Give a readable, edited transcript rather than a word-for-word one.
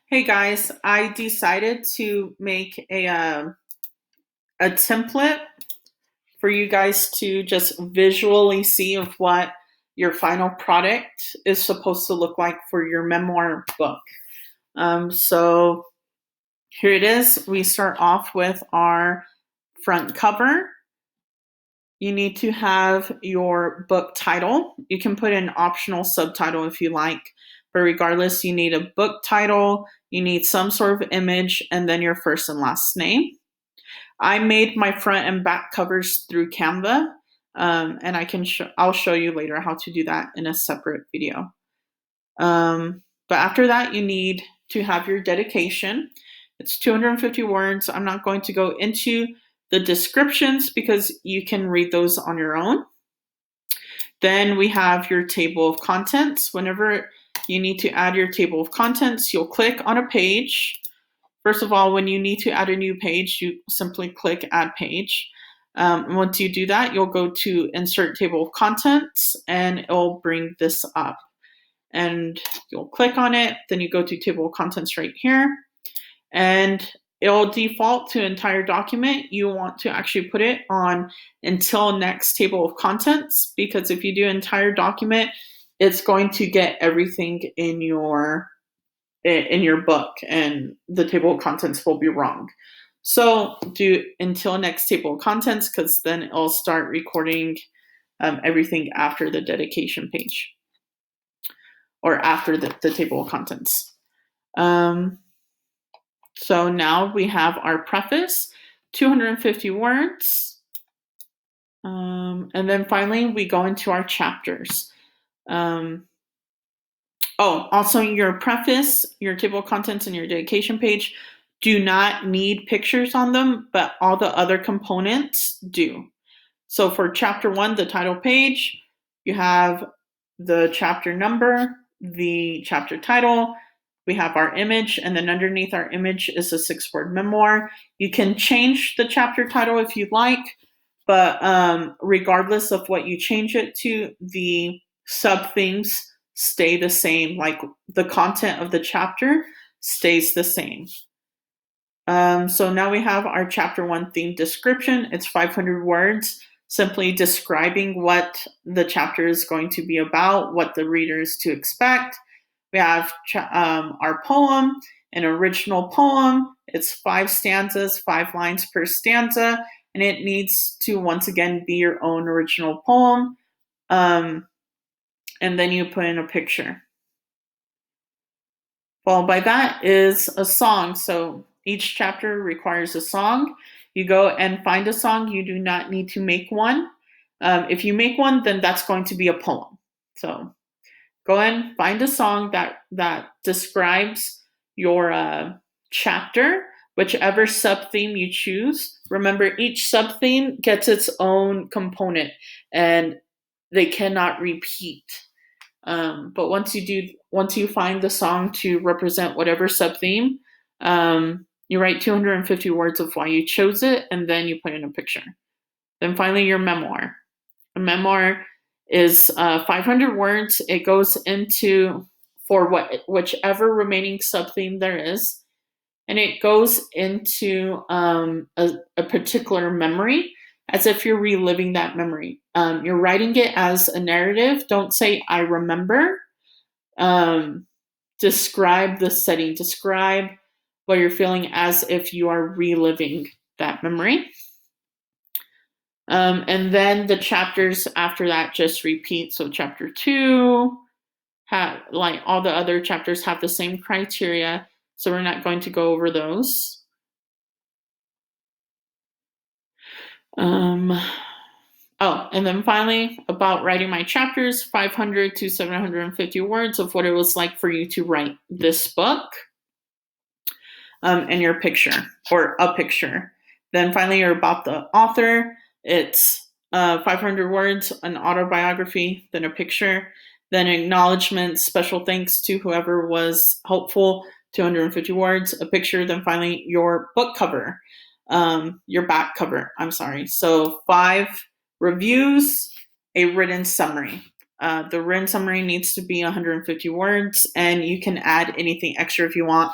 Hey guys, I decided to make a template for you guys to just visually see of what your final product is supposed to look like for your memoir book. So here it is. We start off with our front cover. You need to have your book title. You can put an optional subtitle if you like, but regardless, you need a book title, you need some sort of image, and then your first and last name. I made my front and back covers through Canva, and I'll show you later how to do that in a separate video. But after that, you need to have your dedication. It's 250 words. I'm not going to go into the descriptions because you can read those on your own. Then we have your table of contents. Whenever you need to add your table of contents, you'll click on a page. First of all, when you need to add a new page, you simply click Add Page. Once you do that, you'll go to Insert Table of Contents, and it'll bring this up. And you'll click on it, then you go to Table of Contents right here, and it'll default to entire document. You want to actually put it on Until Next Table of Contents, because if you do entire document, it's going to get everything in your book and the table of contents will be wrong. So do Until Next Table of Contents, because then it'll start recording everything after the dedication page or after the table of contents. So now we have our preface, 250 words. And then finally, we go into our chapters. Also your preface, your table of contents, and your dedication page do not need pictures on them, but all the other components do. So for chapter 1, the title page, you have the chapter number, the chapter title, we have our image, and then underneath our image is a 6-word memoir. You can change the chapter title if you'd like, but regardless of what you change it to, the sub-themes stay the same. Like the content of the chapter stays the same. So now we have our chapter 1 theme description. It's 500 words, simply describing what the chapter is going to be about, what the reader is to expect. We have our poem, an original poem. It's 5 stanzas, 5 lines per stanza, and it needs to once again be your own original poem. And then you put in a picture. Followed by that is a song. So each chapter requires a song. You go and find a song. You do not need to make one. If you make one, then that's going to be a poem. So go and find a song that describes your chapter, whichever sub-theme you choose. Remember, each sub-theme gets its own component, and they cannot repeat. But once you find the song to represent whatever sub-theme, you write 250 words of why you chose it, and then you put in a picture. Then finally, your memoir. A memoir is 500 words. It goes into for whichever remaining sub-theme there is, and it goes into a particular memory, as if you're reliving that memory. You're writing it as a narrative. Don't say, I remember. Describe the setting. Describe what you're feeling as if you are reliving that memory. And then the chapters after that just repeat. So chapter 2, like all the other chapters have the same criteria. So we're not going to go over those. And then finally, about writing my chapters, 500 to 750 words of what it was like for you to write this book, and your picture, or a picture. Then finally, you're about the author. It's 500 words, an autobiography, then a picture, then acknowledgments, special thanks to whoever was helpful, 250 words, a picture, then finally your book cover. Your back cover, I'm sorry. So 5 reviews, a written summary. The written summary needs to be 150 words, and you can add anything extra if you want.